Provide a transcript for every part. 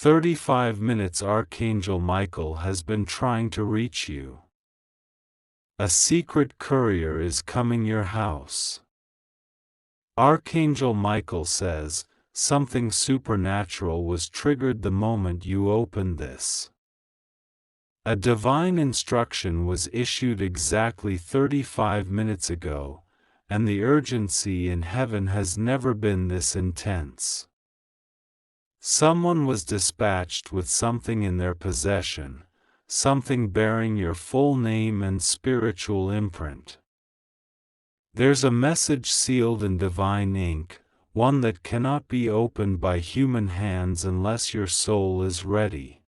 35 minutes. Archangel Michael has been trying to reach you. A secret courier is coming your house. Archangel Michael says, something supernatural was triggered the moment you opened this. A divine instruction was issued exactly 35 minutes ago, and the urgency in heaven has never been this intense. Someone was dispatched with something in their possession, something bearing your full name and spiritual imprint. There's a message sealed in divine ink, one that cannot be opened by human hands unless your soul is ready.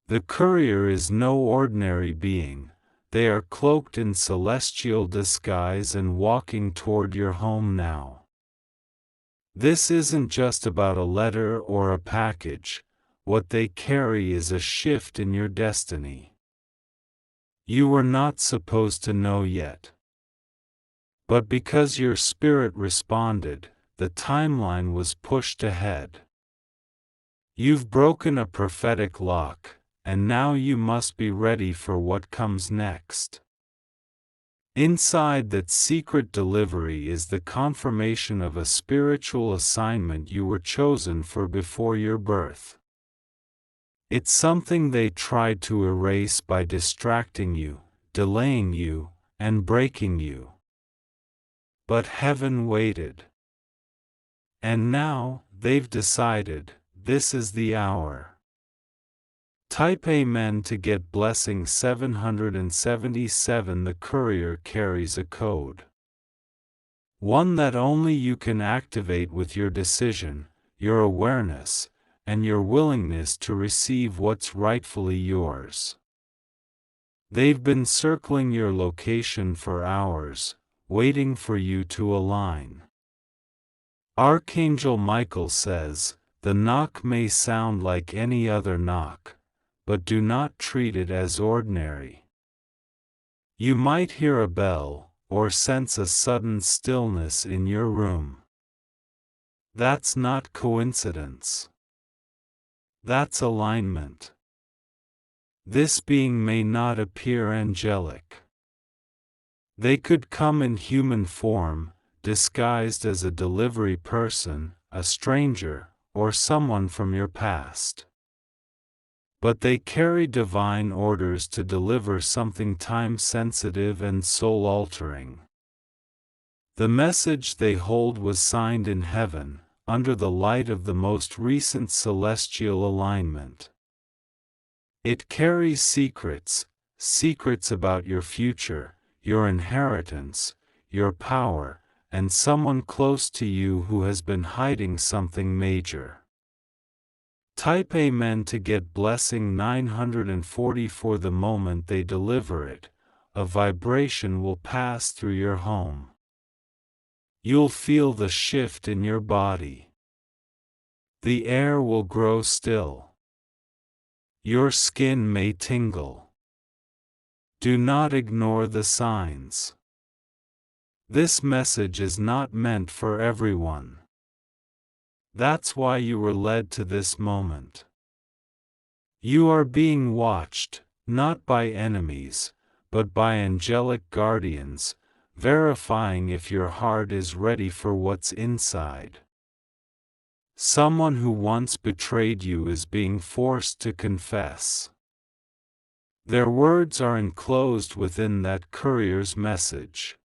The courier is no ordinary being. They are cloaked in celestial disguise and walking toward your home now. This isn't just about a letter or a package. What they carry is a shift in your destiny. You were not supposed to know yet. But because your spirit responded, the timeline was pushed ahead. You've broken a prophetic lock, and now you must be ready for what comes next. Inside that secret delivery is the confirmation of a spiritual assignment you were chosen for before your birth. It's something they tried to erase by distracting you, delaying you, and breaking you. But heaven waited. And now, they've decided, this is the hour. Type Amen to get blessing 777. The courier carries a code. One that only you can activate with your decision, your awareness, and your willingness to receive what's rightfully yours. They've been circling your location for hours, waiting for you to align. Archangel Michael says, the knock may sound like any other knock, but do not treat it as ordinary. You might hear a bell, or sense a sudden stillness in your room. That's not coincidence. That's alignment. This being may not appear angelic. They could come in human form, disguised as a delivery person, a stranger, or someone from your past. But they carry divine orders to deliver something time-sensitive and soul-altering. The message they hold was signed in heaven, under the light of the most recent celestial alignment. It carries secrets about your future, your inheritance, your power, and someone close to you who has been hiding something major. Type Amen to get blessing 944. The moment they deliver it, a vibration will pass through your home. You'll feel the shift in your body. The air will grow still. Your skin may tingle. Do not ignore the signs. This message is not meant for everyone. That's why you were led to this moment. You are being watched, not by enemies, but by angelic guardians, verifying if your heart is ready for what's inside. Someone who once betrayed you is being forced to confess. Their words are enclosed within that courier's message.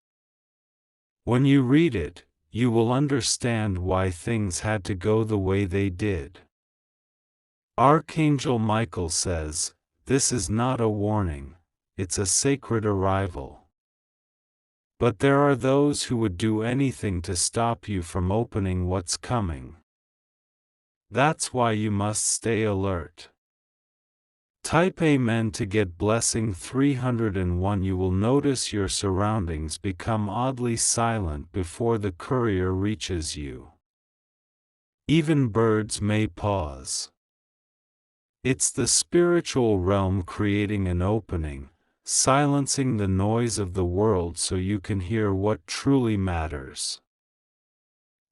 When you read it, you will understand why things had to go the way they did. Archangel Michael says, this is not a warning, it's a sacred arrival. But there are those who would do anything to stop you from opening what's coming. That's why you must stay alert. Type Amen to get blessing 301. You will notice your surroundings become oddly silent before the courier reaches you. Even birds may pause. It's the spiritual realm creating an opening, silencing the noise of the world so you can hear what truly matters.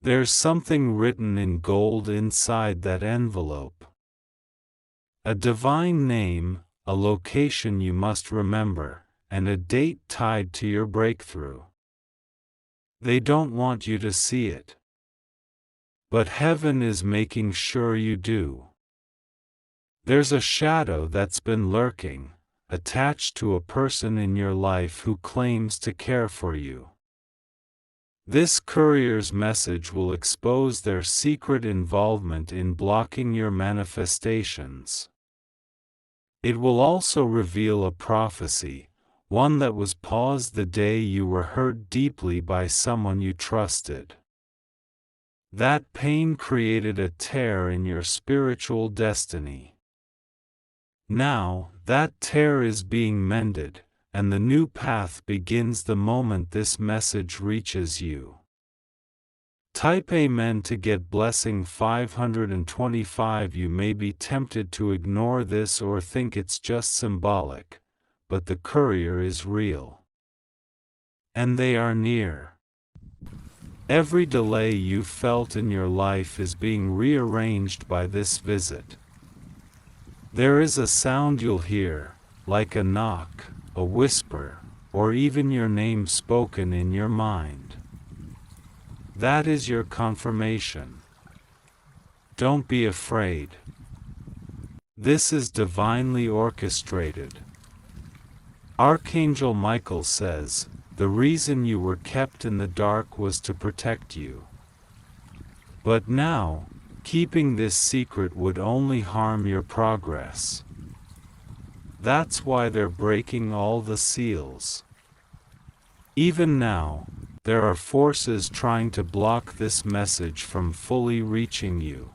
There's something written in gold inside that envelope. A divine name, a location you must remember, and a date tied to your breakthrough. They don't want you to see it. But heaven is making sure you do. There's a shadow that's been lurking, attached to a person in your life who claims to care for you. This courier's message will expose their secret involvement in blocking your manifestations. It will also reveal a prophecy, one that was paused the day you were hurt deeply by someone you trusted. That pain created a tear in your spiritual destiny. Now, that tear is being mended, and the new path begins the moment this message reaches you. Type Amen to get blessing 525. You may be tempted to ignore this or think it's just symbolic, but the courier is real. And they are near. Every delay you felt in your life is being rearranged by this visit. There is a sound you'll hear, like a knock, a whisper, or even your name spoken in your mind. That is your confirmation. Don't be afraid. This is divinely orchestrated. Archangel Michael says, the reason you were kept in the dark was to protect you. But now, keeping this secret would only harm your progress. That's why they're breaking all the seals. Even now, there are forces trying to block this message from fully reaching you.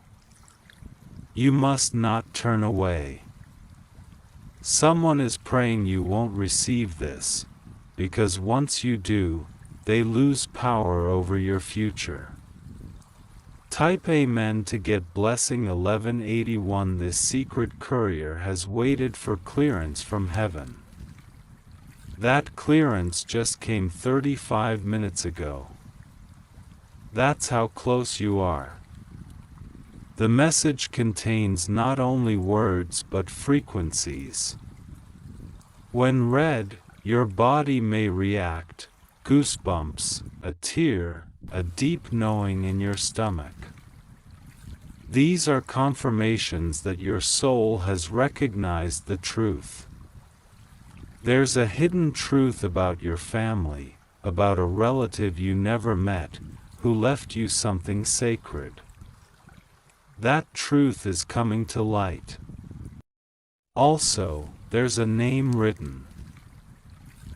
You must not turn away. Someone is praying you won't receive this, because once you do, they lose power over your future. Type Amen to get blessing 1181. This secret courier has waited for clearance from heaven. That clearance just came 35 minutes ago. That's how close you are. The message contains not only words but frequencies. When read, your body may react, goosebumps, a tear, a deep knowing in your stomach. These are confirmations that your soul has recognized the truth. There's a hidden truth about your family, about a relative you never met, who left you something sacred. That truth is coming to light. Also, there's a name written.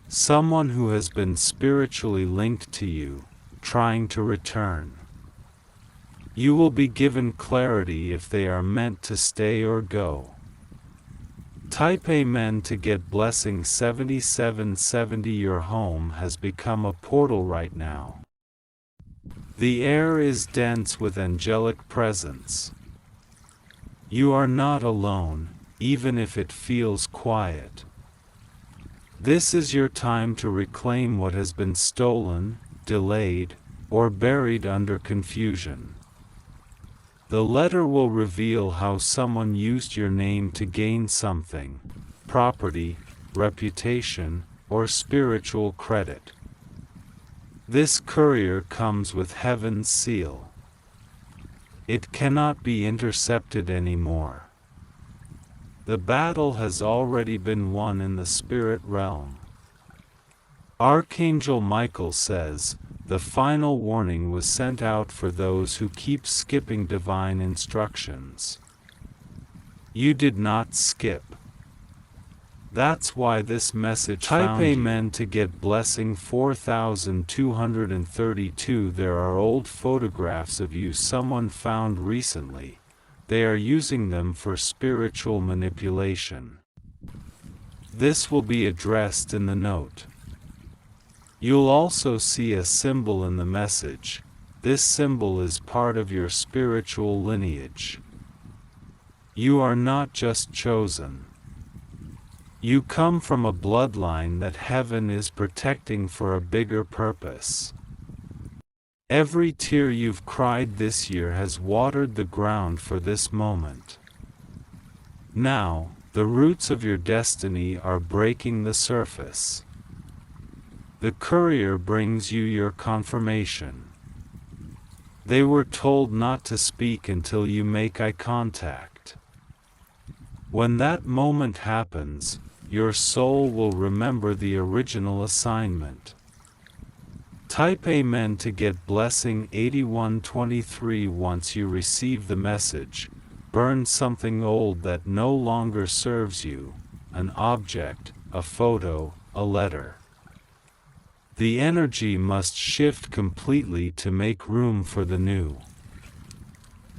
Someone who has been spiritually linked to you, trying to return. You will be given clarity if they are meant to stay or go. Type Amen to get blessing 7770. Your home has become a portal right now. The air is dense with angelic presence. You are not alone, even if it feels quiet. This is your time to reclaim what has been stolen, delayed, or buried under confusion. The letter will reveal how someone used your name to gain something, property, reputation, or spiritual credit. This courier comes with heaven's seal. It cannot be intercepted anymore. The battle has already been won in the spirit realm. Archangel Michael says, the final warning was sent out for those who keep skipping divine instructions. You did not skip. That's why this message found you. Type Amen to get blessing 4232. There are old photographs of you someone found recently. They are using them for spiritual manipulation. This will be addressed in the note. You'll also see a symbol in the message. This symbol is part of your spiritual lineage. You are not just chosen. You come from a bloodline that heaven is protecting for a bigger purpose. Every tear you've cried this year has watered the ground for this moment. Now, the roots of your destiny are breaking the surface. The courier brings you your confirmation. They were told not to speak until you make eye contact. When that moment happens, your soul will remember the original assignment. Type Amen to get blessing 8123 once you receive the message. Burn something old that no longer serves you, an object, a photo, a letter. The energy must shift completely to make room for the new.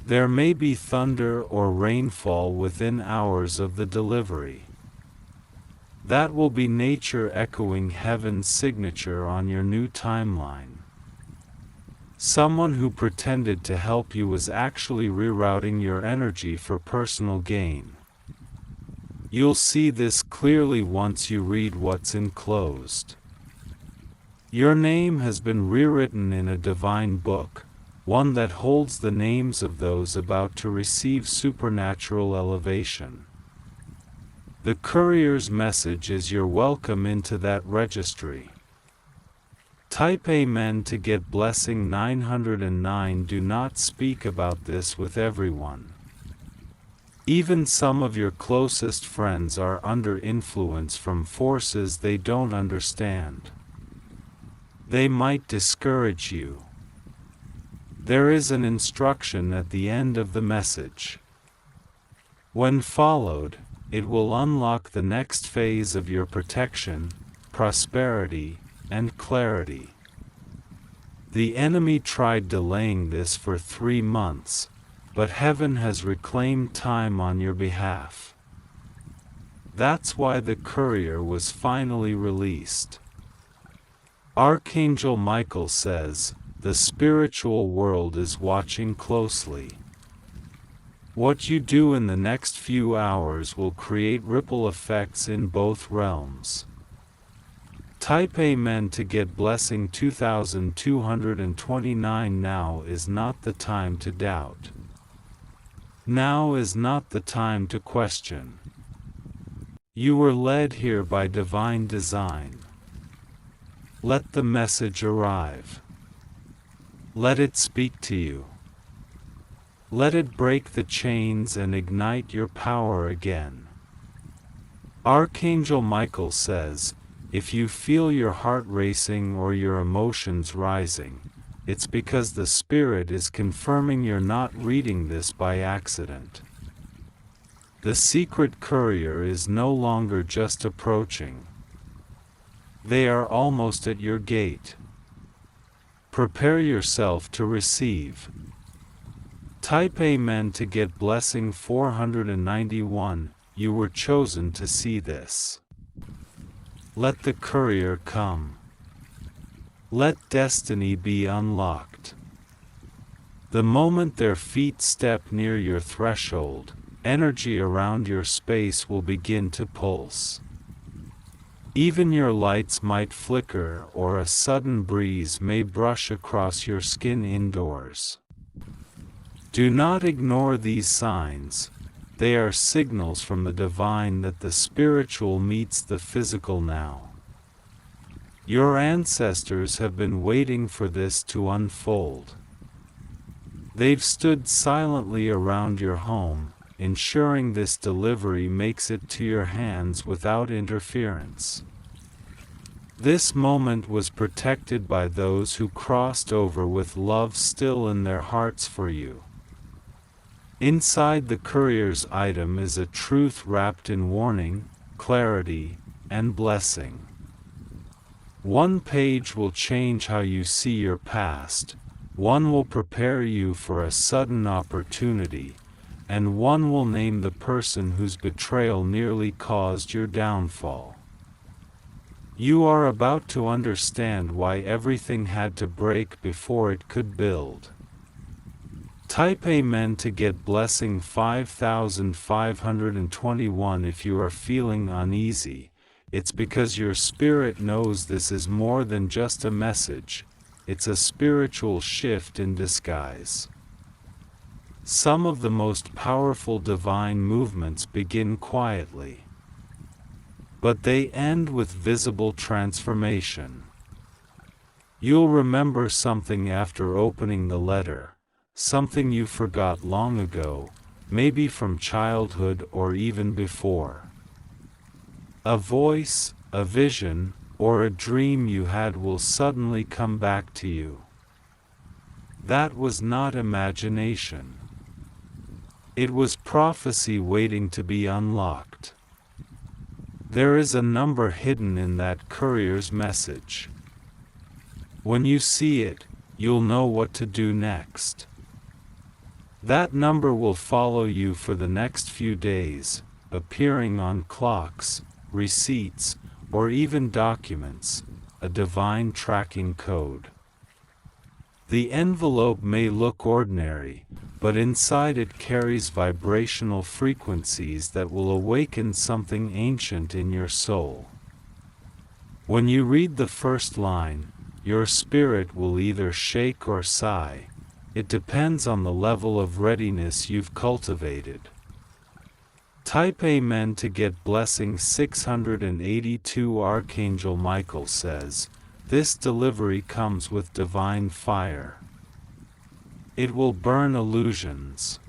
There may be thunder or rainfall within hours of the delivery. That will be nature echoing heaven's signature on your new timeline. Someone who pretended to help you was actually rerouting your energy for personal gain. You'll see this clearly once you read what's enclosed. Your name has been rewritten in a divine book, one that holds the names of those about to receive supernatural elevation. The courier's message is your welcome into that registry. Type Amen to get blessing 909. Do not speak about this with everyone. Even some of your closest friends are under influence from forces they don't understand. They might discourage you. There is an instruction at the end of the message. When followed, it will unlock the next phase of your protection, prosperity, and clarity. The enemy tried delaying this for 3 months, but heaven has reclaimed time on your behalf. That's why the courier was finally released. Archangel Michael says, the spiritual world is watching closely. What you do in the next few hours will create ripple effects in both realms. Type Amen to get blessing 2229. Now is not the time to doubt. Now is not the time to question. You were led here by divine design. Let the message arrive. Let it speak to you. Let it break the chains and ignite your power again. Archangel Michael says, if you feel your heart racing or your emotions rising, it's because the Spirit is confirming you're not reading this by accident. The secret courier is no longer just approaching. They are almost at your gate. Prepare yourself to receive. Type Amen to get blessing 491. You were chosen to see this. Let the courier come. Let destiny be unlocked. The moment their feet step near your threshold, energy around your space will begin to pulse. Even your lights might flicker or a sudden breeze may brush across your skin indoors. Do not ignore these signs. They are signals from the divine that the spiritual meets the physical now. Your ancestors have been waiting for this to unfold. They've stood silently around your home, ensuring this delivery makes it to your hands without interference. This moment was protected by those who crossed over with love still in their hearts for you. Inside the courier's item is a truth wrapped in warning, clarity, and blessing. One page will change how you see your past, one will prepare you for a sudden opportunity, and one will name the person whose betrayal nearly caused your downfall. You are about to understand why everything had to break before it could build. Type Amen to get blessing 5521. If you are feeling uneasy, it's because your spirit knows this is more than just a message, it's a spiritual shift in disguise. Some of the most powerful divine movements begin quietly, but they end with visible transformation. You'll remember something after opening the letter, something you forgot long ago, maybe from childhood or even before. A voice, a vision, or a dream you had will suddenly come back to you. That was not imagination. It was prophecy waiting to be unlocked. There is a number hidden in that courier's message. When you see it, you'll know what to do next. That number will follow you for the next few days, appearing on clocks, receipts, or even documents, a divine tracking code. The envelope may look ordinary, but inside it carries vibrational frequencies that will awaken something ancient in your soul. When you read the first line, your spirit will either shake or sigh. It depends on the level of readiness you've cultivated. Type Amen to get blessing 682. Archangel Michael says, this delivery comes with divine fire. It will burn illusions.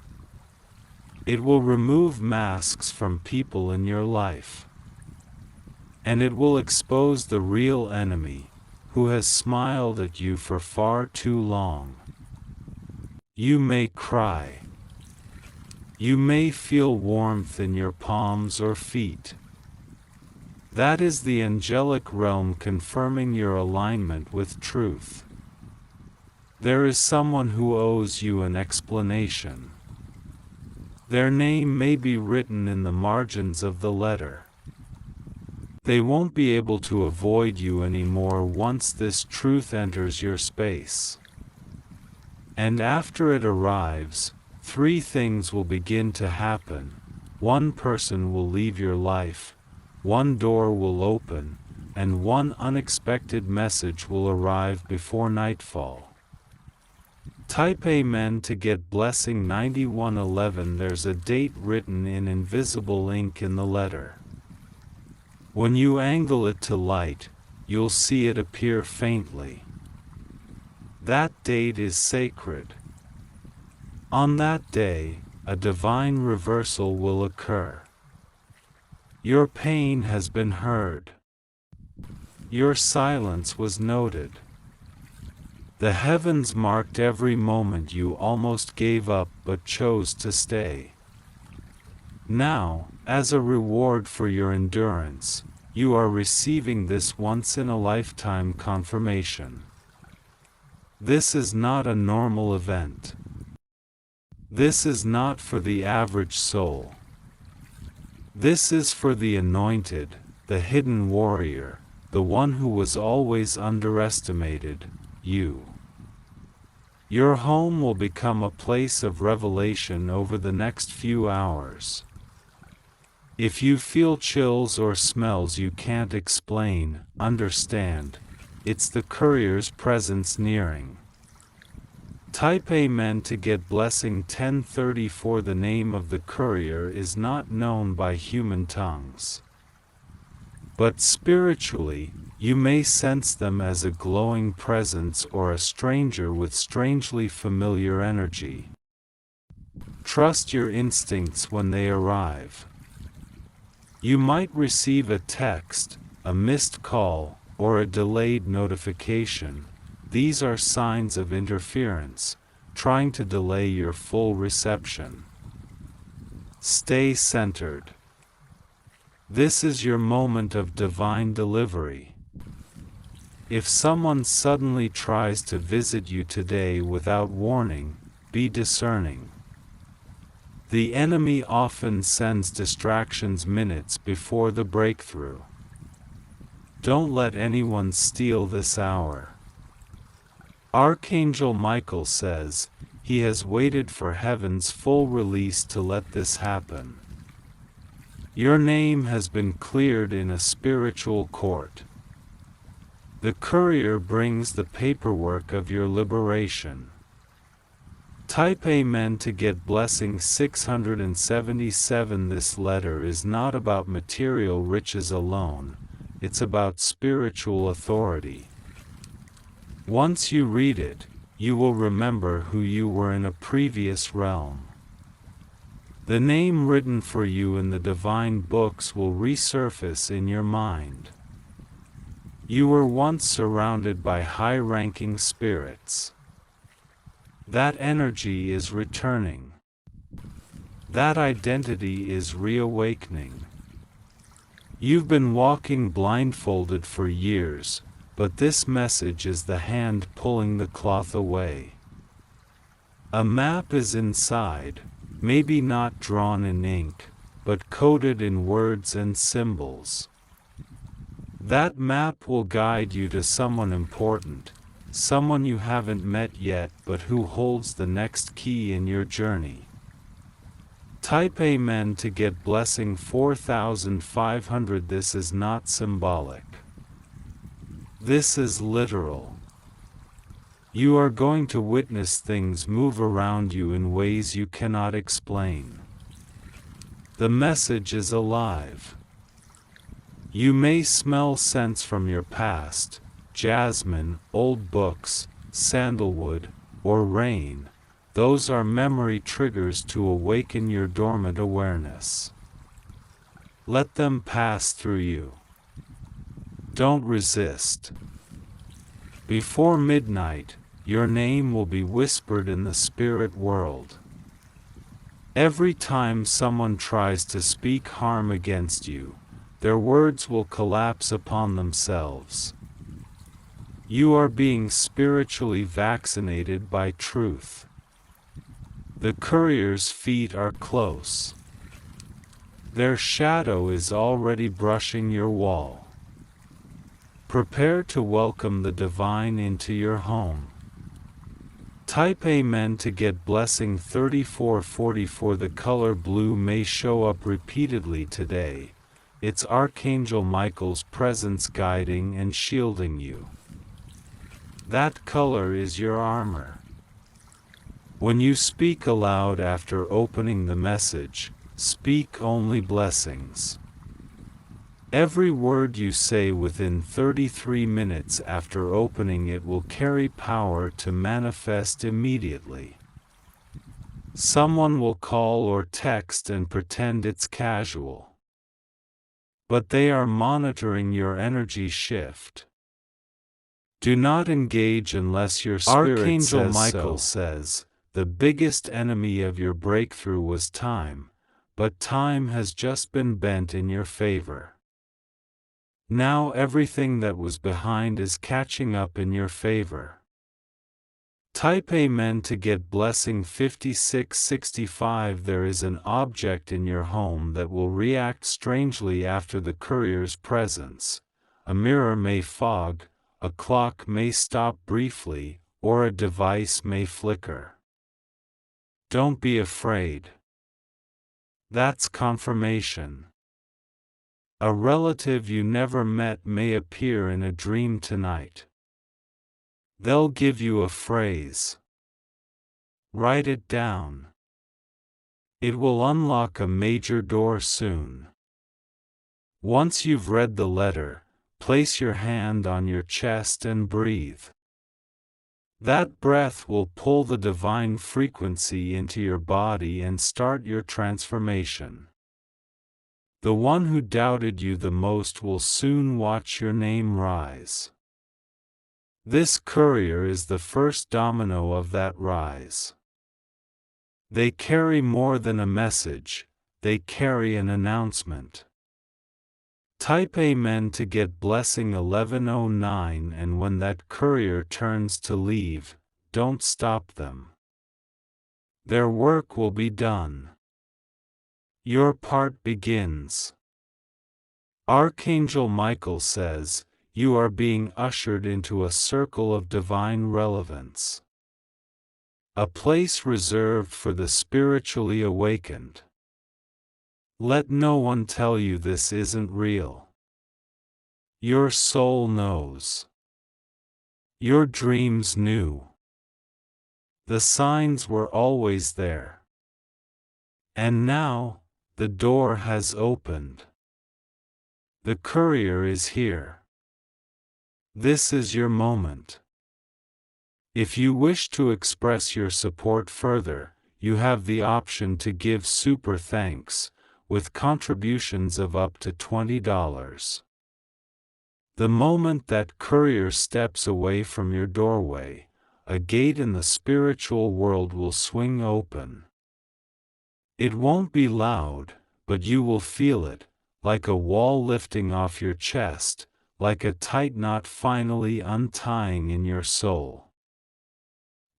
It will remove masks from people in your life. And it will expose the real enemy, who has smiled at you for far too long. You may cry. You may feel warmth in your palms or feet. That is the angelic realm confirming your alignment with truth. There is someone who owes you an explanation. Their name may be written in the margins of the letter. They won't be able to avoid you anymore once this truth enters your space. And after it arrives, 3 things will begin to happen. 1 person will leave your life, 1 door will open, and 1 unexpected message will arrive before nightfall. Type Amen to get blessing 9111. There's a date written in invisible ink in the letter. When you angle it to light, you'll see it appear faintly. That date is sacred. On that day, a divine reversal will occur. Your pain has been heard. Your silence was noted. The heavens marked every moment you almost gave up but chose to stay. Now, as a reward for your endurance, you are receiving this once-in-a-lifetime confirmation. This is not a normal event. This is not for the average soul. This is for the anointed, the hidden warrior, the one who was always underestimated, you. Your home will become a place of revelation over the next few hours. If you feel chills or smells you can't explain, understand, it's the courier's presence nearing. Type Amen to get blessing 1034. The name of the courier is not known by human tongues. But spiritually, you may sense them as a glowing presence or a stranger with strangely familiar energy. Trust your instincts when they arrive. You might receive a text, a missed call, or a delayed notification. These are signs of interference, trying to delay your full reception. Stay centered. This is your moment of divine delivery. If someone suddenly tries to visit you today without warning, be discerning. The enemy often sends distractions minutes before the breakthrough. Don't let anyone steal this hour. Archangel Michael says, he has waited for heaven's full release to let this happen. Your name has been cleared in a spiritual court. The courier brings the paperwork of your liberation. Type Amen to get blessing 677. This letter is not about material riches alone, it's about spiritual authority. Once you read it, you will remember who you were in a previous realm. The name written for you in the divine books will resurface in your mind. You were once surrounded by high-ranking spirits. That energy is returning. That identity is reawakening. You've been walking blindfolded for years, but this message is the hand pulling the cloth away. A map is inside, maybe not drawn in ink, but coded in words and symbols. That map will guide you to someone important, someone you haven't met yet but who holds the next key in your journey. Type Amen to get blessing 4500. This is not symbolic. This is literal. You are going to witness things move around you in ways you cannot explain. The message is alive. You may smell scents from your past, jasmine, old books, sandalwood, or rain. Those are memory triggers to awaken your dormant awareness. Let them pass through you. Don't resist. Before midnight, your name will be whispered in the spirit world. Every time someone tries to speak harm against you, their words will collapse upon themselves. You are being spiritually vaccinated by truth. The courier's feet are close. Their shadow is already brushing your wall. Prepare to welcome the divine into your home. Type Amen to get blessing 3444. The color blue may show up repeatedly today. It's Archangel Michael's presence guiding and shielding you. That color is your armor. When you speak aloud after opening the message, speak only blessings. Every word you say within 33 minutes after opening it will carry power to manifest immediately. Someone will call or text and pretend it's casual. But they are monitoring your energy shift. Do not engage unless your spirit Archangel Michael says, the biggest enemy of your breakthrough was time, but time has just been bent in your favor. Now everything that was behind is catching up in your favor. Type Amen to get blessing 5665. There is an object in your home that will react strangely after the courier's presence. A mirror may fog, a clock may stop briefly, or a device may flicker. Don't be afraid. That's confirmation. A relative you never met may appear in a dream tonight. They'll give you a phrase. Write it down. It will unlock a major door soon. Once you've read the letter, place your hand on your chest and breathe. That breath will pull the divine frequency into your body and start your transformation. The one who doubted you the most will soon watch your name rise. This courier is the first domino of that rise. They carry more than a message, they carry an announcement. Type Amen to get blessing 1109, and when that courier turns to leave, don't stop them. Their work will be done. Your part begins. Archangel Michael says, you are being ushered into a circle of divine relevance. A place reserved for the spiritually awakened. Let no one tell you this isn't real. Your soul knows. Your dreams knew. The signs were always there. And now, the door has opened. The courier is here. This is your moment. If you wish to express your support further, you have the option to give super thanks, with contributions of up to $20. The moment that courier steps away from your doorway, a gate in the spiritual world will swing open. It won't be loud, but you will feel it, like a wall lifting off your chest, like a tight knot finally untying in your soul.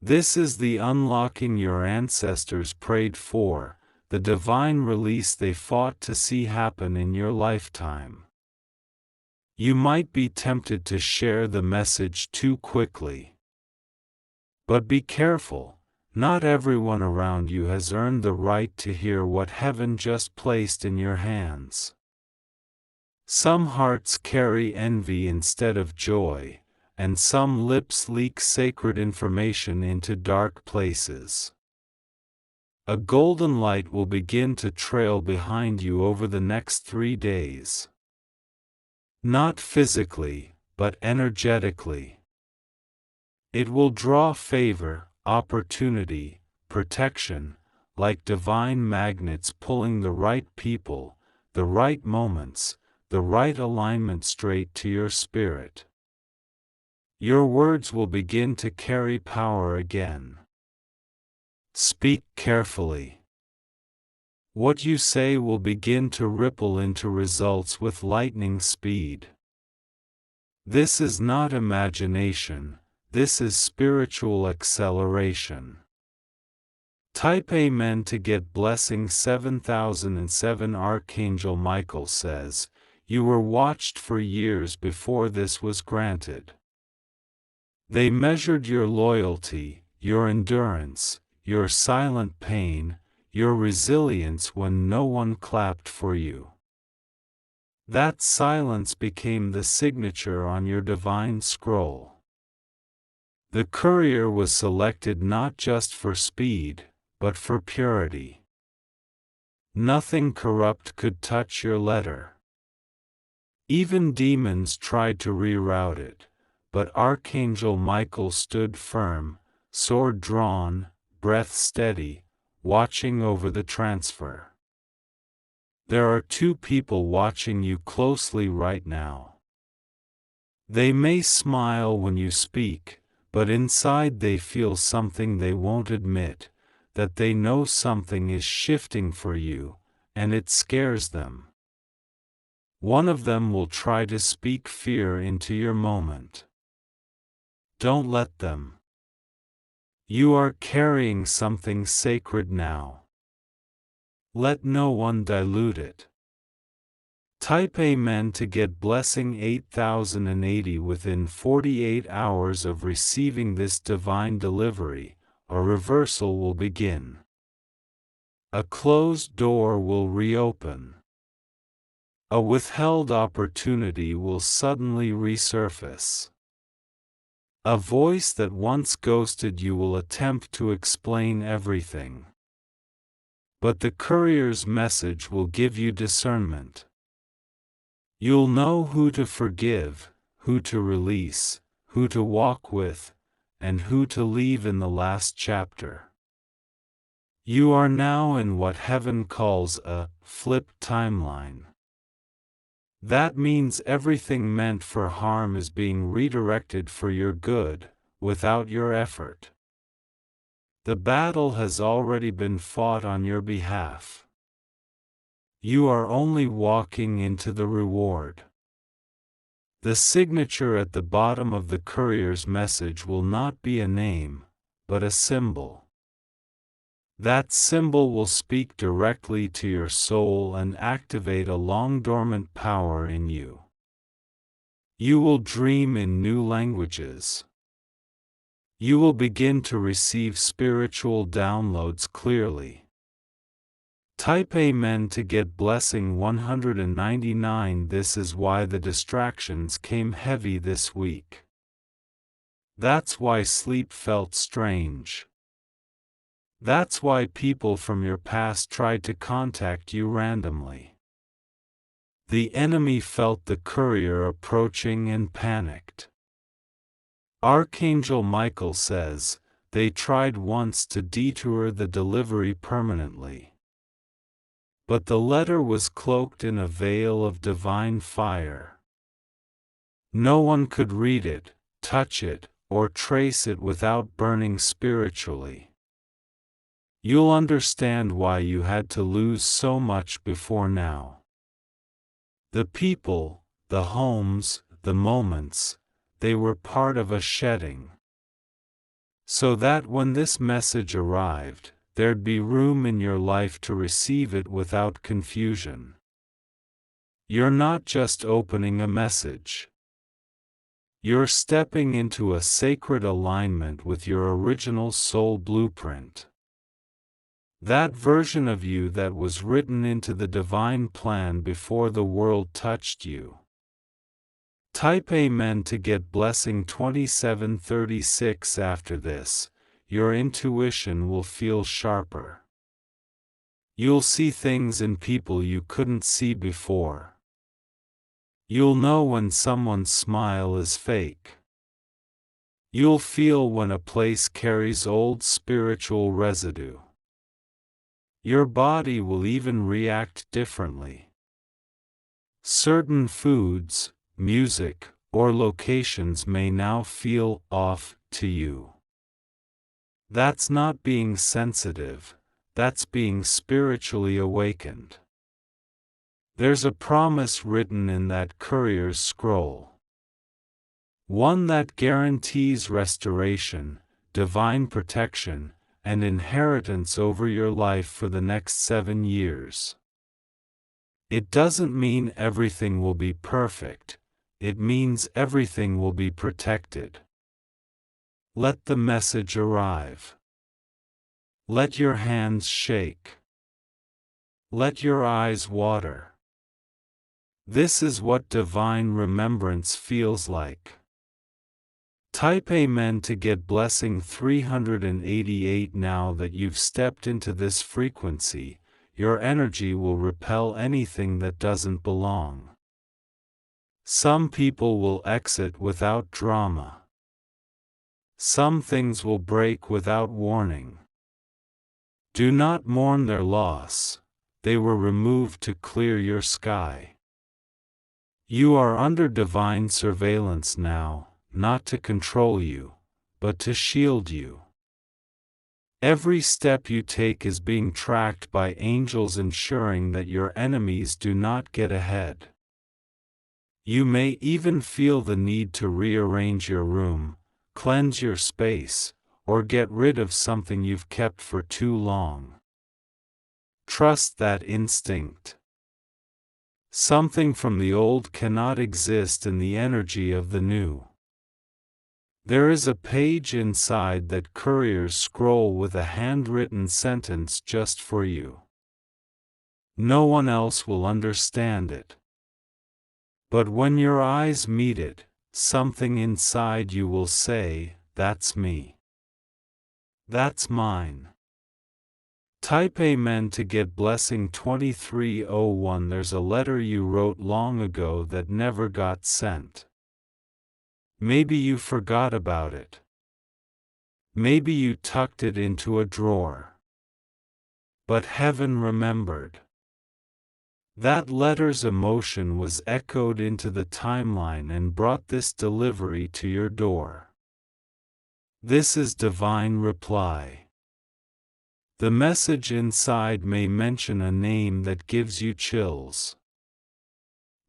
This is the unlocking your ancestors prayed for, the divine release they fought to see happen in your lifetime. You might be tempted to share the message too quickly. But be careful, not everyone around you has earned the right to hear what heaven just placed in your hands. Some hearts carry envy instead of joy, and some lips leak sacred information into dark places. A golden light will begin to trail behind you over the next 3 days. Not physically, but energetically. It will draw favor, opportunity, protection, like divine magnets pulling the right people, the right moments, the right alignment straight to your spirit. Your words will begin to carry power again. Speak carefully. What you say will begin to ripple into results with lightning speed. This is not imagination, this is spiritual acceleration. Type Amen to get blessing 7007. Archangel Michael says, "You were watched for years before this was granted. They measured your loyalty, your endurance, your silent pain, your resilience when no one clapped for you. That silence became the signature on your divine scroll. The courier was selected not just for speed, but for purity. Nothing corrupt could touch your letter. Even demons tried to reroute it, but Archangel Michael stood firm, sword drawn, breath steady, watching over the transfer. There are 2 people watching you closely right now. They may smile when you speak, but inside they feel something they won't admit, that they know something is shifting for you, and it scares them. One of them will try to speak fear into your moment. Don't let them. You are carrying something sacred now. Let no one dilute it. Type Amen to get blessing 8080 within 48 hours of receiving this divine delivery. A reversal will begin. A closed door will reopen. A withheld opportunity will suddenly resurface. A voice that once ghosted you will attempt to explain everything. But the courier's message will give you discernment. You'll know who to forgive, who to release, who to walk with, and who to leave in the last chapter. You are now in what heaven calls a flipped timeline. That means everything meant for harm is being redirected for your good, without your effort. The battle has already been fought on your behalf. You are only walking into the reward. The signature at the bottom of the courier's message will not be a name, but a symbol. That symbol will speak directly to your soul and activate a long-dormant power in you. You will dream in new languages. You will begin to receive spiritual downloads clearly. Type Amen to get blessing 199. This is why the distractions came heavy this week. That's why sleep felt strange. That's why people from your past tried to contact you randomly. The enemy felt the courier approaching and panicked. Archangel Michael says, they tried once to detour the delivery permanently. But the letter was cloaked in a veil of divine fire. No one could read it, touch it, or trace it without burning spiritually. You'll understand why you had to lose so much before now. The people, the homes, the moments, they were part of a shedding. So that when this message arrived, there'd be room in your life to receive it without confusion. You're not just opening a message. You're stepping into a sacred alignment with your original soul blueprint. That version of you that was written into the divine plan before the world touched you. Type Amen to get blessing 2736 after this. Your intuition will feel sharper. You'll see things in people you couldn't see before. You'll know when someone's smile is fake. You'll feel when a place carries old spiritual residue. Your body will even react differently. Certain foods, music, or locations may now feel off to you. That's not being sensitive, that's being spiritually awakened. There's a promise written in that courier's scroll. One that guarantees restoration, divine protection, and inheritance over your life for the next 7 years. It doesn't mean everything will be perfect, it means everything will be protected. Let the message arrive. Let your hands shake. Let your eyes water. This is what divine remembrance feels like. Type Amen to get blessing 388 now that you've stepped into this frequency. Your energy will repel anything that doesn't belong. Some people will exit without drama. Some things will break without warning. Do not mourn their loss, they were removed to clear your sky. You are under divine surveillance now, not to control you, but to shield you. Every step you take is being tracked by angels, ensuring that your enemies do not get ahead. You may even feel the need to rearrange your room, cleanse your space, or get rid of something you've kept for too long. Trust that instinct. Something from the old cannot exist in the energy of the new. There is a page inside that couriers scroll with a handwritten sentence just for you. No one else will understand it. But when your eyes meet it, something inside you will say, "That's me. That's mine." Type Amen to get blessing 2301. There's a letter you wrote long ago that never got sent. Maybe you forgot about it. Maybe you tucked it into a drawer. But heaven remembered. That letter's emotion was echoed into the timeline and brought this delivery to your door. This is divine reply. The message inside may mention a name that gives you chills.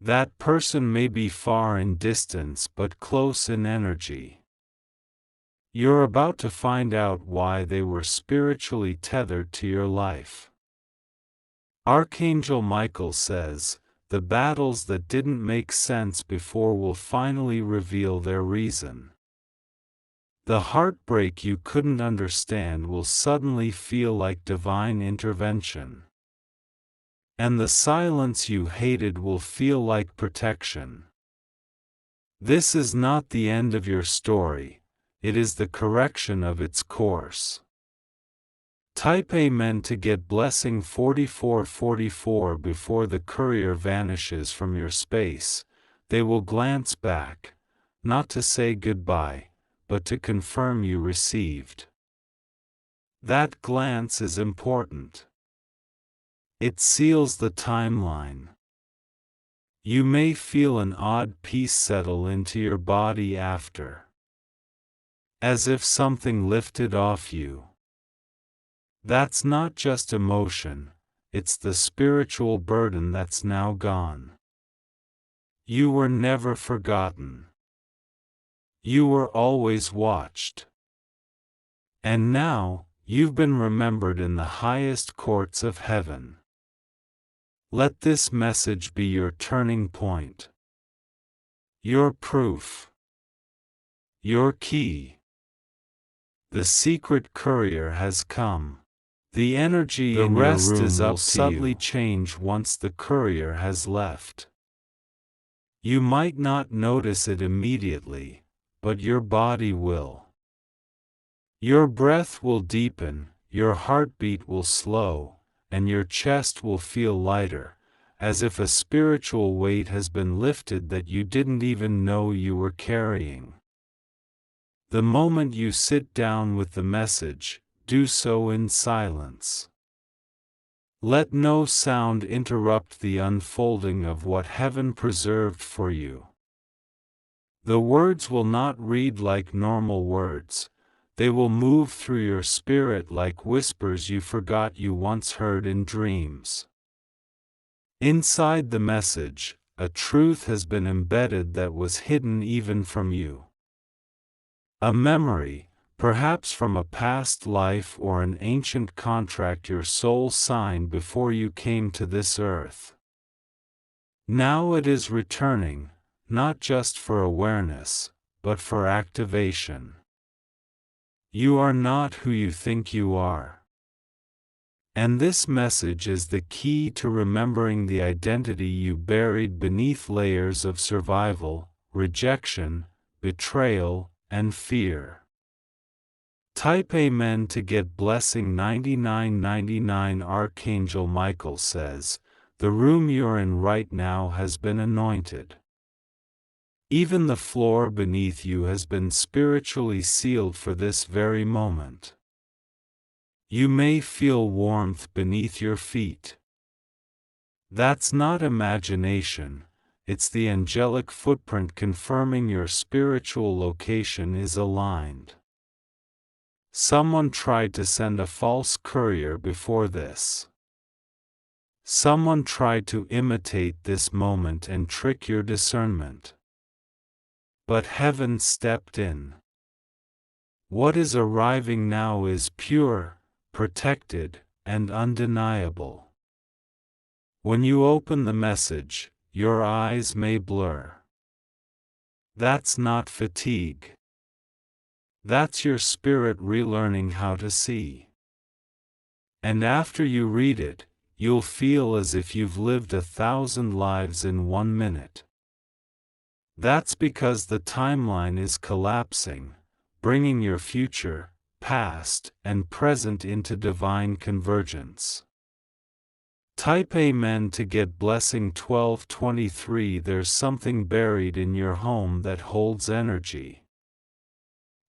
That person may be far in distance but close in energy. You're about to find out why they were spiritually tethered to your life. Archangel Michael says, the battles that didn't make sense before will finally reveal their reason. The heartbreak you couldn't understand will suddenly feel like divine intervention. And the silence you hated will feel like protection. This is not the end of your story, it is the correction of its course. Type Amen to get blessing 4444 before the courier vanishes from your space. They will glance back, not to say goodbye, but to confirm you received. That glance is important. It seals the timeline. You may feel an odd peace settle into your body after, as if something lifted off you. That's not just emotion, it's the spiritual burden that's now gone. You were never forgotten. You were always watched. And now, you've been remembered in the highest courts of heaven. Let this message be your turning point. Your proof. Your key. The secret courier has come. The energy in your room will subtly change once the courier has left. You might not notice it immediately, but your body will. Your breath will deepen, your heartbeat will slow, and your chest will feel lighter, as if a spiritual weight has been lifted that you didn't even know you were carrying. The moment you sit down with the message, do so in silence. Let no sound interrupt the unfolding of what heaven preserved for you. The words will not read like normal words. They will move through your spirit like whispers you forgot you once heard in dreams. Inside the message, a truth has been embedded that was hidden even from you. A memory, perhaps from a past life or an ancient contract your soul signed before you came to this earth. Now it is returning, not just for awareness, but for activation. You are not who you think you are. And this message is the key to remembering the identity you buried beneath layers of survival, rejection, betrayal, and fear. Type Amen to get blessing 9999. Archangel Michael says, the room you're in right now has been anointed. Even the floor beneath you has been spiritually sealed for this very moment. You may feel warmth beneath your feet. That's not imagination, it's the angelic footprint confirming your spiritual location is aligned. Someone tried to send a false courier before this. Someone tried to imitate this moment and trick your discernment. But heaven stepped in. What is arriving now is pure, protected, and undeniable. When you open the message, your eyes may blur. That's not fatigue. That's your spirit relearning how to see. And after you read it, you'll feel as if you've lived 1,000 lives in 1 minute. That's because the timeline is collapsing, bringing your future, past, and present into divine convergence. Type Amen to get blessing 1223. There's something buried in your home that holds energy.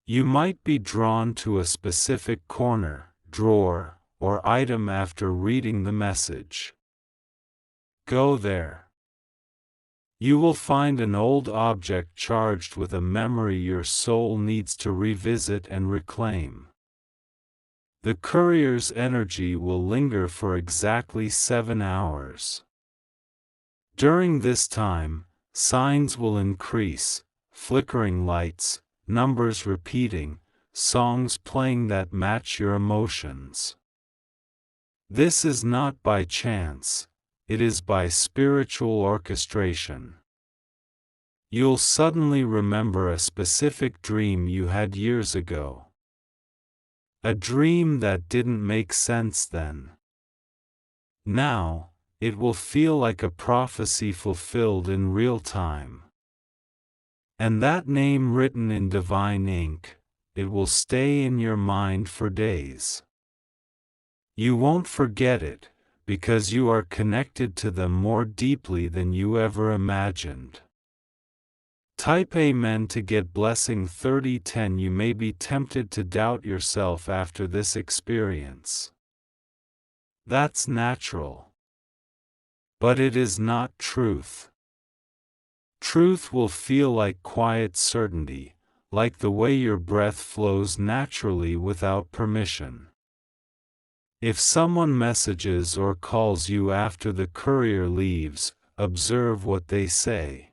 You might be drawn to a specific corner, drawer, or item after reading the message. Go there. You will find an old object charged with a memory your soul needs to revisit and reclaim. The courier's energy will linger for exactly 7 hours. During this time, signs will increase, flickering lights, numbers repeating, songs playing that match your emotions. This is not by chance, it is by spiritual orchestration. You'll suddenly remember a specific dream you had years ago. A dream that didn't make sense then. Now, it will feel like a prophecy fulfilled in real time. And that name written in divine ink, it will stay in your mind for days. You won't forget it, because you are connected to them more deeply than you ever imagined. Type Amen to get blessing 3010. You may be tempted to doubt yourself after this experience. That's natural. But it is not truth. Truth will feel like quiet certainty, like the way your breath flows naturally without permission. If someone messages or calls you after the courier leaves, observe what they say.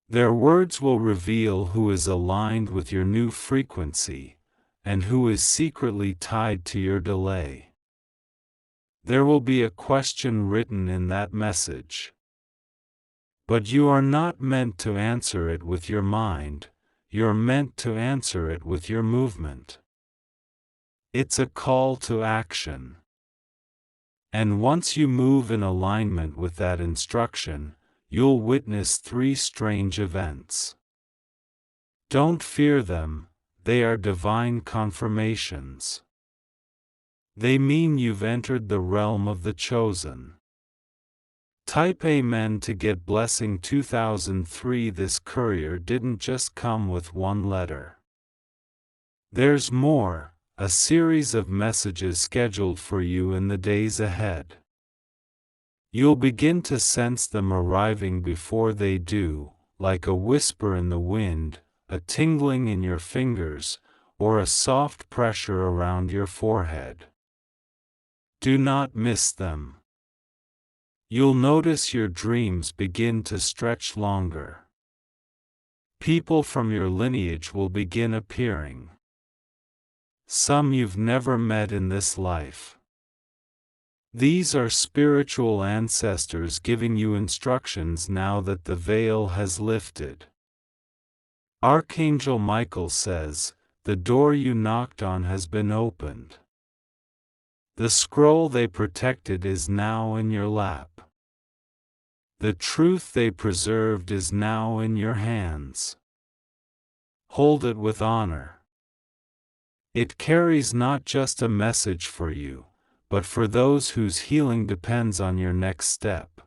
Their words will reveal who is aligned with your new frequency, and who is secretly tied to your delay. There will be a question written in that message. But you are not meant to answer it with your mind, you're meant to answer it with your movement. It's a call to action. And once you move in alignment with that instruction, you'll witness 3 strange events. Don't fear them, they are divine confirmations. They mean you've entered the realm of the chosen. Type Amen to get blessing 2003. This courier didn't just come with one letter. There's more, a series of messages scheduled for you in the days ahead. You'll begin to sense them arriving before they do, like a whisper in the wind, a tingling in your fingers, or a soft pressure around your forehead. Do not miss them. You'll notice your dreams begin to stretch longer. People from your lineage will begin appearing. Some you've never met in this life. These are spiritual ancestors giving you instructions now that the veil has lifted. Archangel Michael says, the door you knocked on has been opened. The scroll they protected is now in your lap. The truth they preserved is now in your hands. Hold it with honor. It carries not just a message for you, but for those whose healing depends on your next step.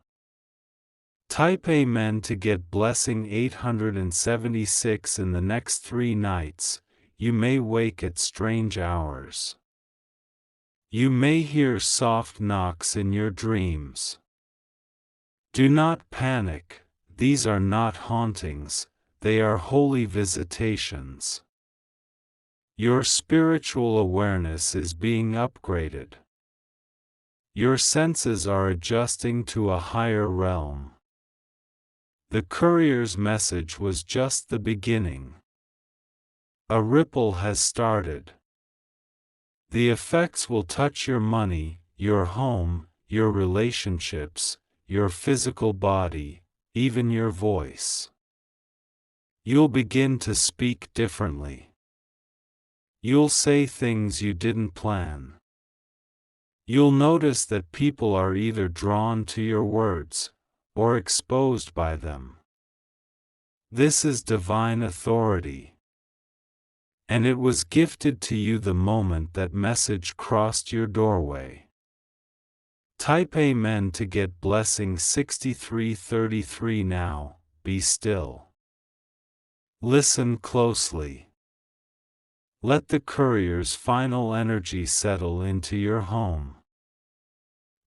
Type Amen to get blessing 876. In the next 3 nights, you may wake at strange hours. You may hear soft knocks in your dreams. Do not panic, these are not hauntings, they are holy visitations. Your spiritual awareness is being upgraded. Your senses are adjusting to a higher realm. The courier's message was just the beginning. A ripple has started. The effects will touch your money, your home, your relationships, your physical body, even your voice. You'll begin to speak differently. You'll say things you didn't plan. You'll notice that people are either drawn to your words, or exposed by them. This is divine authority. And it was gifted to you the moment that message crossed your doorway. Type Amen to get blessing 6333 now. Be still. Listen closely. Let the courier's final energy settle into your home.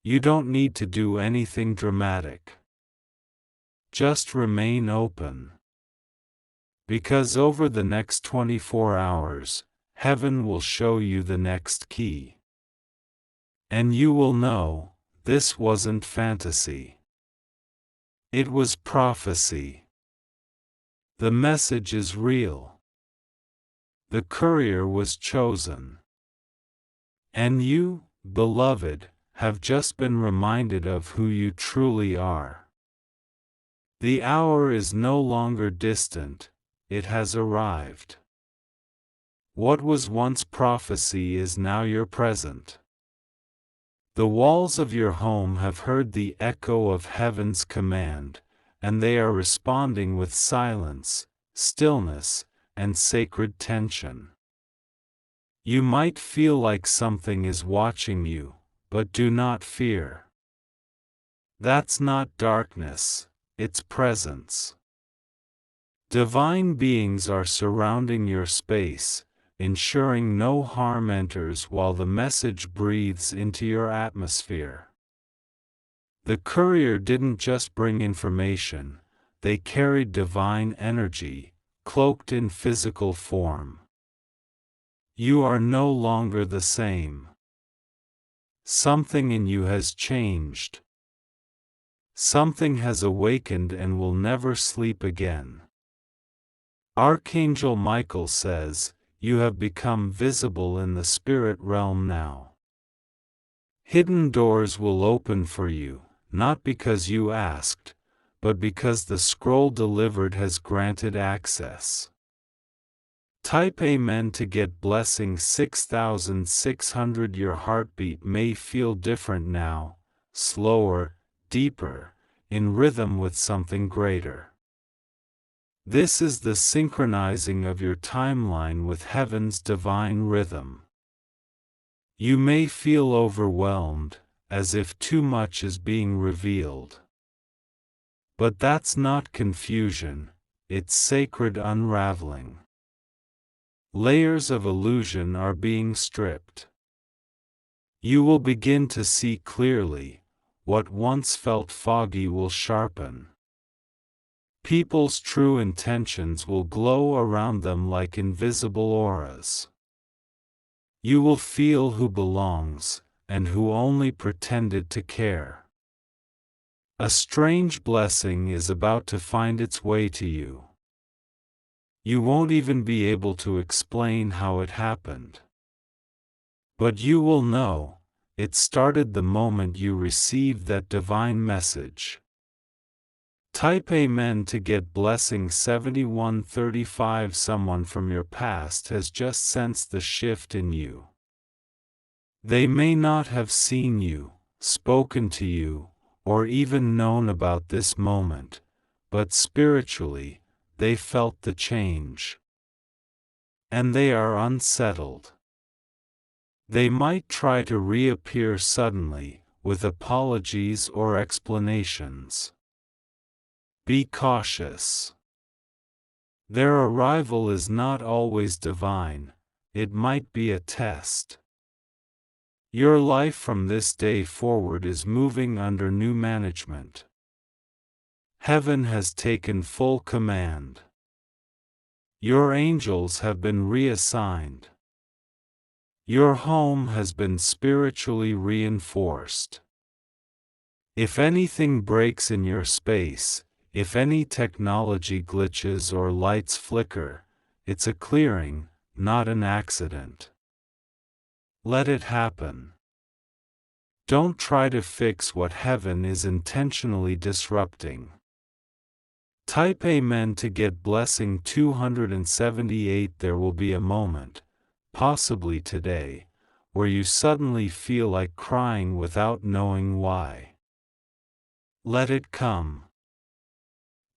You don't need to do anything dramatic. Just remain open. Because over the next 24 hours, heaven will show you the next key. And you will know, this wasn't fantasy. It was prophecy. The message is real. The courier was chosen. And you, beloved, have just been reminded of who you truly are. The hour is no longer distant, it has arrived. What was once prophecy is now your present. The walls of your home have heard the echo of heaven's command, and they are responding with silence, stillness, and sacred tension. You might feel like something is watching you, but do not fear. That's not darkness, it's presence. Divine beings are surrounding your space, ensuring no harm enters while the message breathes into your atmosphere. The courier didn't just bring information, they carried divine energy, cloaked in physical form. You are no longer the same. Something in you has changed. Something has awakened and will never sleep again. Archangel Michael says, you have become visible in the spirit realm now. Hidden doors will open for you, not because you asked, but because the scroll delivered has granted access. Type Amen to get blessing 6600. Your heartbeat may feel different now, slower, deeper, in rhythm with something greater. This is the synchronizing of your timeline with heaven's divine rhythm. You may feel overwhelmed, as if too much is being revealed. But that's not confusion, it's sacred unraveling. Layers of illusion are being stripped. You will begin to see clearly, what once felt foggy will sharpen. People's true intentions will glow around them like invisible auras. You will feel who belongs, and who only pretended to care. A strange blessing is about to find its way to you. You won't even be able to explain how it happened. But you will know, it started the moment you received that divine message. Type Amen to get blessing 7135. Someone from your past has just sensed the shift in you. They may not have seen you, spoken to you, or even known about this moment, but spiritually, they felt the change. And they are unsettled. They might try to reappear suddenly, with apologies or explanations. Be cautious. Their arrival is not always divine, it might be a test. Your life from this day forward is moving under new management. Heaven has taken full command. Your angels have been reassigned. Your home has been spiritually reinforced. If anything breaks in your space, if any technology glitches or lights flicker, it's a clearing, not an accident. Let it happen. Don't try to fix what heaven is intentionally disrupting. Type Amen to get blessing 278. There will be a moment, possibly today, where you suddenly feel like crying without knowing why. Let it come.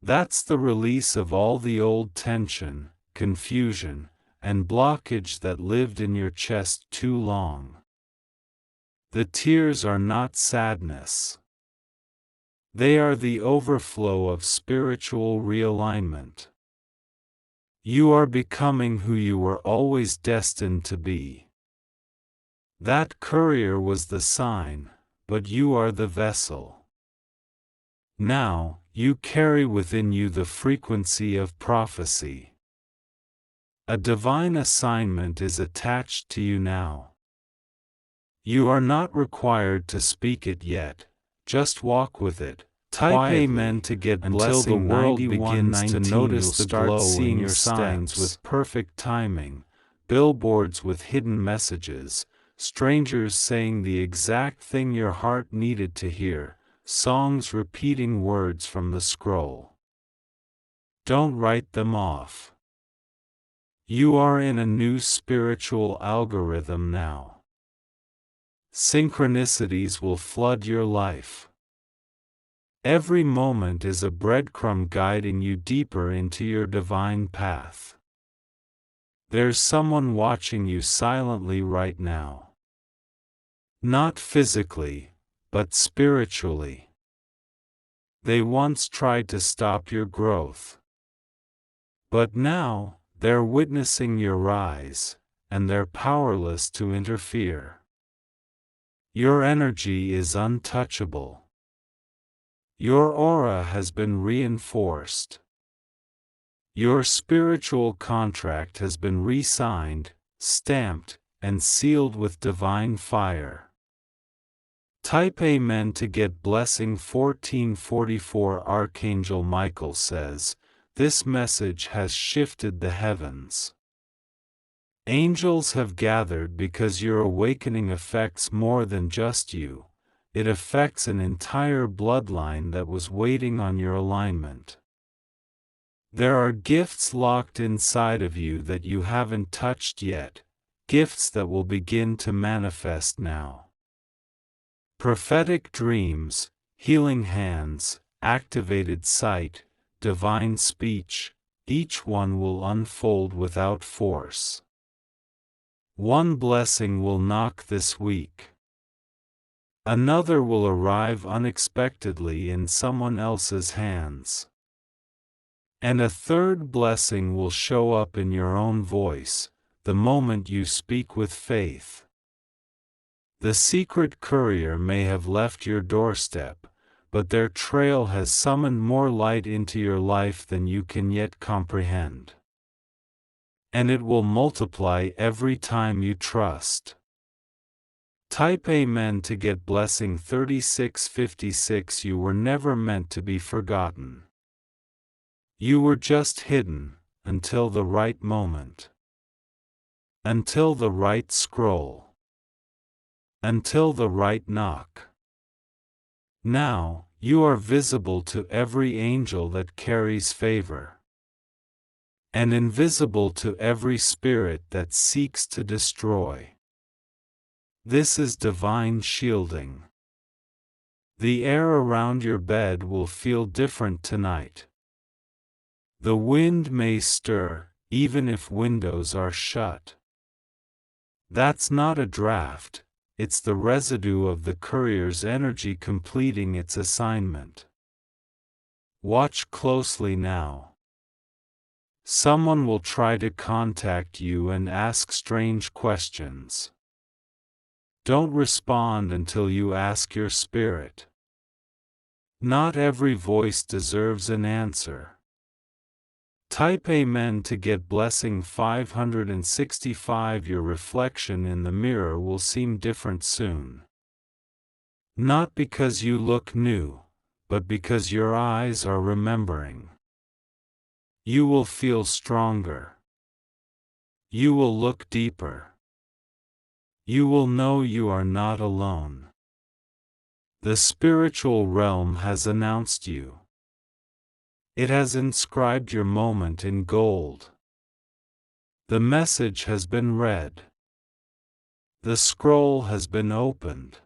That's the release of all the old tension, confusion, and blockage that lived in your chest too long. The tears are not sadness. They are the overflow of spiritual realignment. You are becoming who you were always destined to be. That courier was the sign, but you are the vessel. Now, you carry within you the frequency of prophecy. A divine assignment is attached to you now. You are not required to speak it yet, just walk with it. Type quietly, Amen to get until blessing the world 91. begins To notice the start glow seeing in your signs signs with perfect timing, billboards with hidden messages, strangers saying the exact thing your heart needed to hear, songs repeating words from the scroll. Don't write them off. You are in a new spiritual algorithm now. Synchronicities will flood your life. Every moment is a breadcrumb guiding you deeper into your divine path. There's someone watching you silently right now. Not physically, but spiritually. They once tried to stop your growth. But now, they're witnessing your rise, and they're powerless to interfere. Your energy is untouchable. Your aura has been reinforced. Your spiritual contract has been re-signed, stamped, and sealed with divine fire. Type Amen to get blessing 1444. Archangel Michael says, this message has shifted the heavens. Angels have gathered because your awakening affects more than just you. It affects an entire bloodline that was waiting on your alignment. There are gifts locked inside of you that you haven't touched yet, gifts that will begin to manifest now. Prophetic dreams, healing hands, activated sight, divine speech, each one will unfold without force. One blessing will knock this week. Another will arrive unexpectedly in someone else's hands. And a third blessing will show up in your own voice, the moment you speak with faith. The secret courier may have left your doorstep, but their trail has summoned more light into your life than you can yet comprehend. And it will multiply every time you trust. Type Amen to get blessing 3656. You were never meant to be forgotten. You were just hidden, until the right moment. Until the right scroll. Until the right knock. Now, you are visible to every angel that carries favor. And invisible to every spirit that seeks to destroy. This is divine shielding. The air around your bed will feel different tonight. The wind may stir, even if windows are shut. That's not a draft, it's the residue of the courier's energy completing its assignment. Watch closely now. Someone will try to contact you and ask strange questions. Don't respond until you ask your spirit. Not every voice deserves an answer. Type Amen to get blessing 565. Your reflection in the mirror will seem different soon. Not because you look new, but because your eyes are remembering. You will feel stronger. You will look deeper. You will know you are not alone. The spiritual realm has announced you. It has inscribed your moment in gold. The message has been read. The scroll has been opened.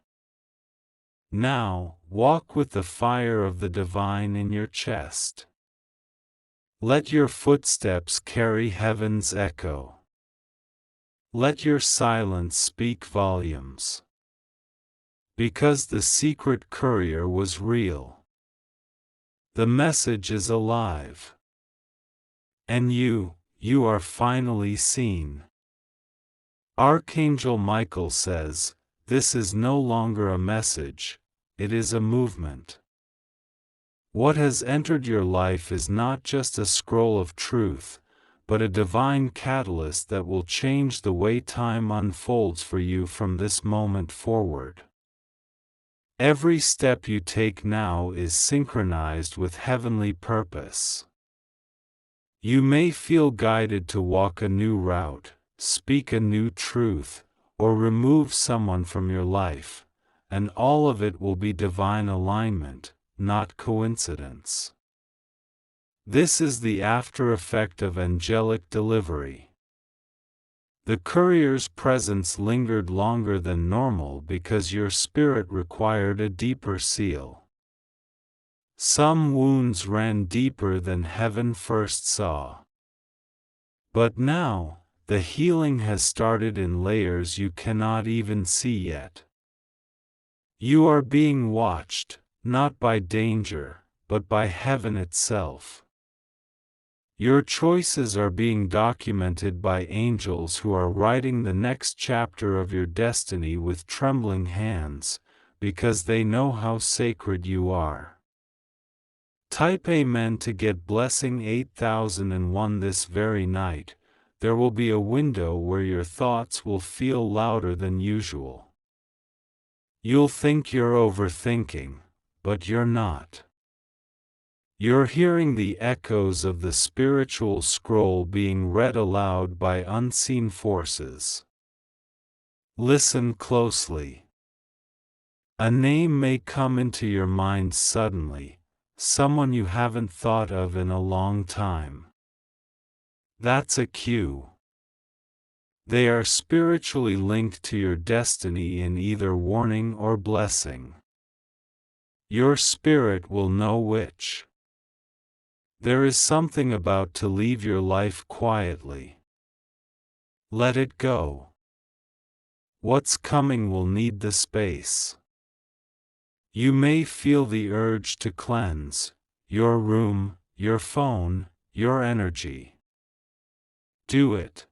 Now, walk with the fire of the divine in your chest. Let your footsteps carry heaven's echo. Let your silence speak volumes. Because the secret courier was real. The message is alive. And you are finally seen. Archangel Michael says, this is no longer a message, it is a movement. What has entered your life is not just a scroll of truth, but a divine catalyst that will change the way time unfolds for you from this moment forward. Every step you take now is synchronized with heavenly purpose. You may feel guided to walk a new route, speak a new truth, or remove someone from your life, and all of it will be divine alignment, not coincidence. This is the after effect of angelic delivery. The courier's presence lingered longer than normal because your spirit required a deeper seal. Some wounds ran deeper than heaven first saw. But now, The healing has started in layers you cannot even see yet. You are being watched, not by danger, but by heaven itself. Your choices are being documented by angels who are writing the next chapter of your destiny with trembling hands, because they know how sacred you are. Type Amen to get blessing 8001 this very night. There will be a window where your thoughts will feel louder than usual. You'll think you're overthinking, but you're not. You're hearing the echoes of the spiritual scroll being read aloud by unseen forces. Listen closely. A name may come into your mind suddenly, someone you haven't thought of in a long time. That's a cue. They are spiritually linked to your destiny in either warning or blessing. Your spirit will know which. There is something about to leave your life quietly. Let it go. What's coming will need the space. You may feel the urge to cleanse your room, your phone, your energy. Do it.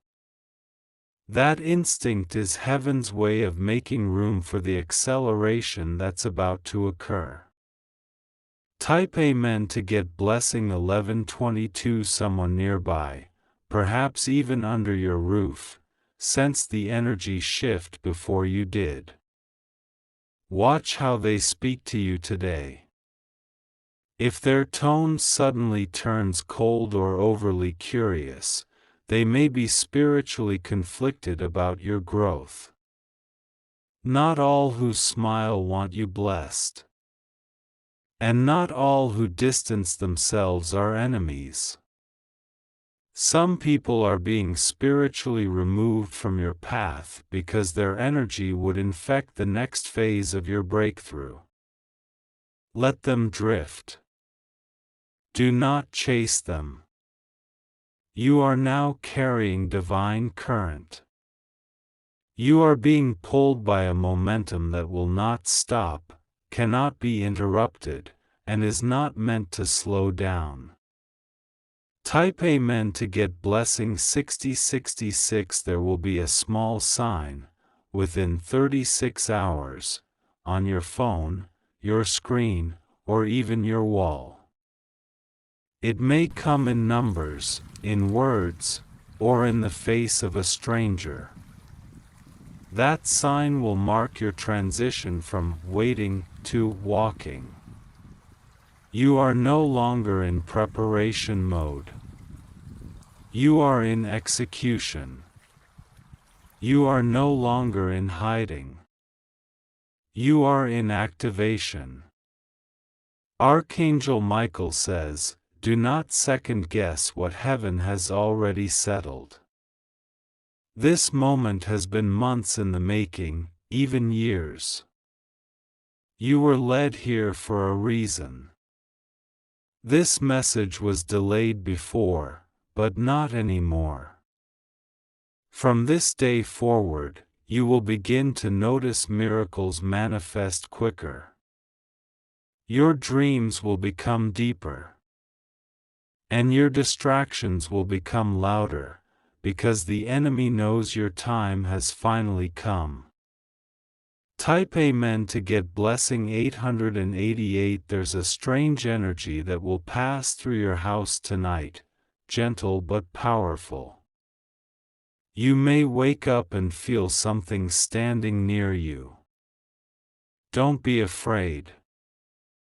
That instinct is heaven's way of making room for the acceleration that's about to occur. Type Amen to get blessing 1122. Someone nearby, perhaps even under your roof, sensed the energy shift before you did. Watch how they speak to you today. If their tone suddenly turns cold or overly curious, they may be spiritually conflicted about your growth. Not all who smile want you blessed. And not all who distance themselves are enemies. Some people are being spiritually removed from your path because their energy would infect the next phase of your breakthrough. Let them drift. Do not chase them. You are now carrying divine current. You are being pulled by a momentum that will not stop, cannot be interrupted, and is not meant to slow down. Type Amen to get blessing 6066. There will be a small sign, within 36 hours, on your phone, your screen, or even your wall. It may come in numbers, in words, or in the face of a stranger. That sign will mark your transition from waiting to walking. You are no longer in preparation mode. You are in execution. You are no longer in hiding. You are in activation. Archangel Michael says, do not second-guess what heaven has already settled. This moment has been months in the making, even years. You were led here for a reason. This message was delayed before, but not anymore. From this day forward, you will begin to notice miracles manifest quicker. Your dreams will become deeper. And your distractions will become louder, because the enemy knows your time has finally come. Type Amen to get blessing 888. There's a strange energy that will pass through your house tonight, gentle but powerful. You may wake up and feel something standing near you. Don't be afraid.